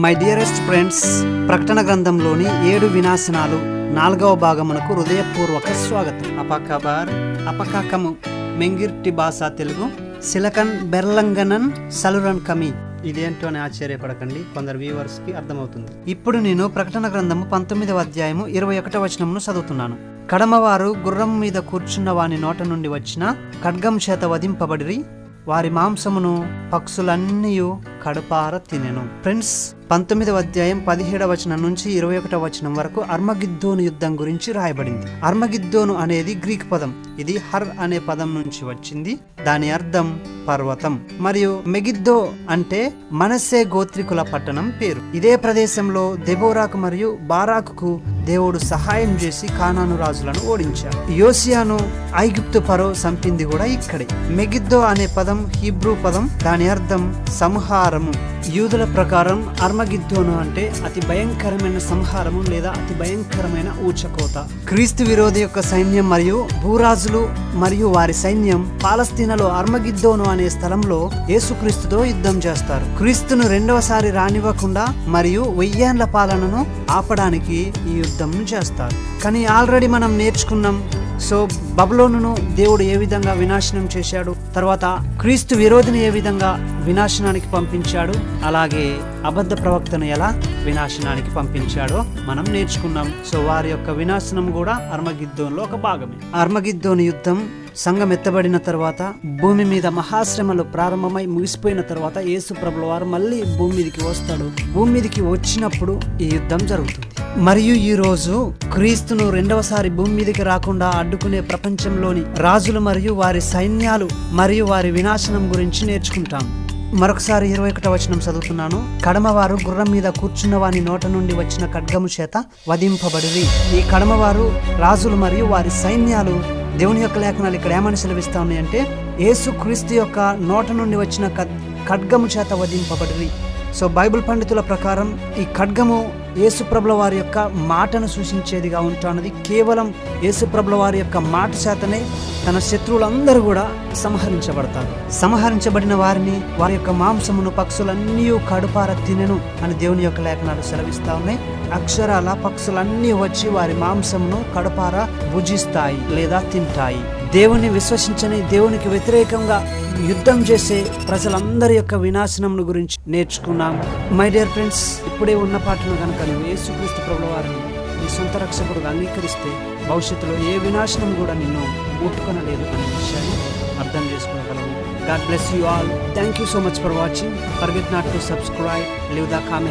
My dearest friends, ప్రకటన గ్రంథంలోని 7 వినాశనాలు 4వ భాగమునకు హృదయపూర్వక స్వాగతం. అపకబార్ అపకాకము మెంగిర్టి భాష తెలుగు సిలకన్ బెర్లంగనన్ సలురన్ కమి. ఇదేంటో అని ఆశ్చర్యపడకండి, కొందరు వ్యూవర్స్ కి అర్థమవుతుంది. ఇప్పుడు నేను ప్రకటన గ్రంథము 19వ అధ్యాయము 21వ వచనమును చదువుతున్నాను. కడమవారు గుర్రం మీద కూర్చున్న వాని నోట నుండి వచ్చిన ఖడ్గం చేత వధింపబడిరి, వారి మాంసమును పక్షులన్నీయు కడుపార తినెను. ఫ్రెండ్స్, 19వ అధ్యాయం 17వ వచనం నుంచి 21వ వచనం వరకు అర్మగిద్దోను యుద్ధం గురించి రాయబడింది. అర్మగిద్దోను అనేది గ్రీక్ పదం. ఇది హర్ అనే పదం నుంచి వచ్చింది. దాని అర్థం పర్వతం. మరియు మెగిద్దో అంటే మనస్సే గోత్రికుల పట్టణం పేరు. ఇదే ప్రదేశంలో దెబోరాకు మరియు బారాకుకు దేవుడు సహాయం చేసి కానాను రాజులను ఓడించారు. యోసియాను ఐగుప్తు ఫరో సంపింది కూడా ఇక్కడే. మెగిద్దో అనే పదం హీబ్రూ పదం. దాని అర్థం సంహారము. యూదుల ప్రకారం అర్మగిద్దోను అంటే అతి భయంకరమైన సంహారము లేదా అతి భయంకరమైన ఊచకోత. క్రీస్తు విరోధి యొక్క సైన్యం మరియు భూరాజులు మరియు వారి సైన్యం పాలస్తీనాలో అర్మగిద్దోను అనే స్థలంలో యేసుక్రీస్తుతో యుద్ధం చేస్తారు. క్రీస్తును రెండవసారి రానివ్వకుండా మరియు 1000 ఏళ్ల పాలనను ఆపడానికి ఈ యుద్ధం చేస్తారు. కానీ ఆల్రెడీ మనం నేర్చుకున్నాం. సో బబులోనును దేవుడు ఏ విధంగా వినాశనం చేశాడు, తర్వాత క్రీస్తు విరోధిని ఏ విధంగా వినాశనానికి పంపించాడు, అలాగే అబద్ధ ప్రవక్తను ఎలా వినాశనానికి పంపించాడో మనం నేర్చుకున్నాం. సో వారి యొక్క వినాశనం కూడా అర్మగిద్దోన్లో ఒక భాగమే. అర్మగిద్దోను యుద్ధం సంఘం ఎత్తబడిన తర్వాత భూమి మీద మహాశ్రమలు ప్రారంభమై ముగిసిపోయిన తర్వాత యేసు ప్రభుల వారు మళ్ళీ భూమి మీదకి వస్తాడు. భూమి మీదకి వచ్చినప్పుడు ఈ యుద్ధం జరుగుతుంది. మరియు ఈ రోజు క్రీస్తును రెండవసారి భూమి మీదకి రాకుండా అడ్డుకునే ప్రపంచంలోని రాజులు మరియు వారి సైన్యాలు మరియు వారి వినాశనం గురించి నేర్చుకుంటాం. మరొకసారి 21వ వచనం చదువుతున్నాను. కడమవారు గుర్రం మీద కూర్చున్న వాని నోట నుండి వచ్చిన ఖడ్గము చేత వధింపబడిరి. ఈ కడమవారు రాజులు మరియు వారి సైన్యాలు. దేవుని యొక్క లేఖనాలు ఇక్కడ ఏమని సెలవిస్తా ఉన్నాయంటే, యేసు క్రీస్తు యొక్క నోట నుండి వచ్చిన ఖడ్గము చేత వధింపబడిరి. సో బైబిల్ పండితుల ప్రకారం ఈ ఖడ్గము యేసుప్రభుల వారి యొక్క మాటను సూచించేదిగా ఉంటున్నది. కేవలం యేసుప్రభుల వారి యొక్క మాట చేతనే తన శత్రువులందరూ కూడా సంహరించబడతారు. సంహరించబడిన వారిని వారి యొక్క మాంసమును పక్షులన్నీ కడుపార తినెను అని దేవుని యొక్క లేఖనాలు సెలవిస్తా ఉన్నాయి. అక్షరాల పక్షులన్నీ వచ్చి వారి మాంసమును కడుపార భుజిస్తాయి లేదా తింటాయి. దేవుని విశ్వసించని, దేవునికి వ్యతిరేకంగా యుద్ధం చేసే ప్రజలందరి యొక్క వినాశనం గురించి నేర్చుకున్నాం. మై డియర్ ఫ్రెండ్స్, ఇప్పుడే ఉన్న పాటను కనుక నువ్వు యేసుక్రీస్తు ప్రభుల వారిని నీ సొంత రక్షకుడుగా అంగీకరిస్తే భవిష్యత్తులో ఏ వినాశనం కూడా నిన్ను ముట్టుకొనలేదు అనే విషయాన్ని అర్థం చేసుకోగలవు. God bless you all. Thank you so much for watching. Forget not to subscribe, leave the comment.